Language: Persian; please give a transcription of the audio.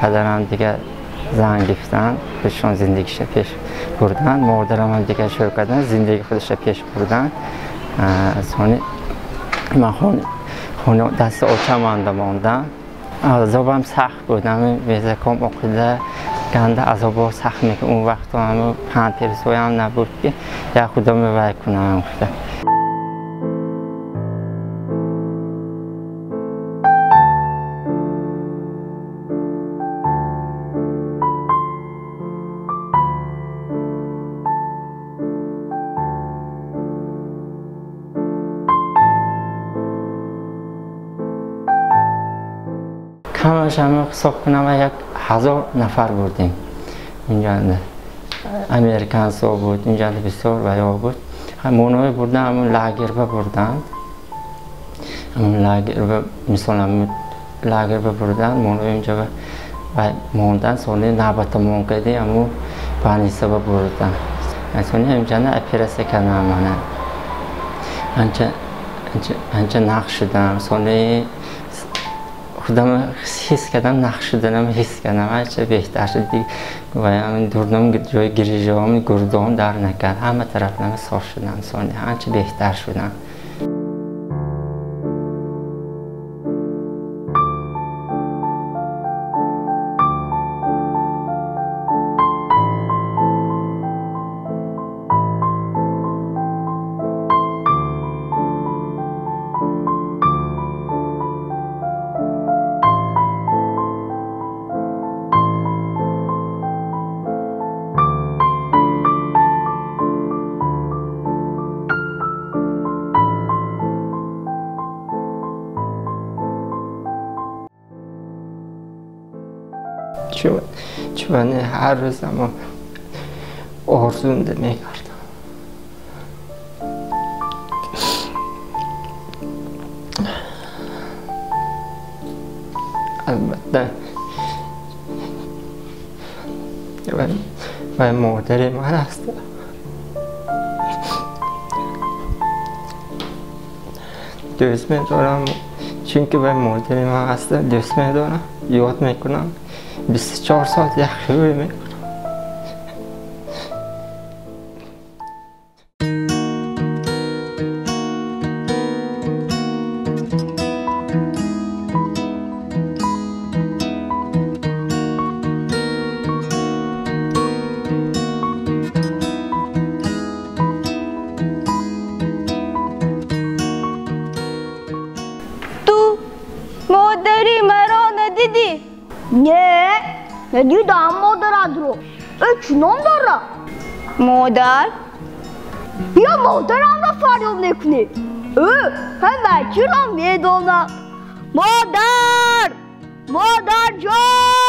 پدرم دیگه زن گفتن بهشون زندگیش پیش بردن، مادرم هم دیگه شروع کردن زندگی خودش پیش بردن. سونی من خونه دست اوچه ماندم. عذابم سخت بود، همه ویزکام اقیده گنده عذابا سخت میکرد. اون وقت همه پند پیرسوی هم نبود که یک خدا میوای کنم گفته. کمش همه حساب کنم 1000 نفر بودیم اینجا. امریکانس ها بود اینجا، بسیار ویا بود. همونوی بردن، همون لاگربه بردن، همون لاگربه مثلا همون لاگربه بردن، مونوی اینجا موندن. سونی نبات مونکدی همون پانیسه بردن. سونی اینجا نه اپیرسه کنم منه انچه نقش شدم. سونی خودم حس کردم نقش شدنم، حس کردم هرچه بهتر شد دیگه. و همین دوردم جای گریجه هم گرده هم در نکرد، همه طرف نمه صاف شدن. سونی هرچه بهتر شدن. چون هر روز اما آرزونده میکردم. البته و مادر من هست. دوست میدارم چون که به مادر من هست. دوست میدارم، یاد میکنم 24 ساعت یک خوبی میکنم. تو مادری مرا ندیدی؟ نه ندیدم مادرت رو. چنان داره؟ مادر؟ یا مادرم را فریاد نکنی. همه چی را میدونم. مادر! مادر جان!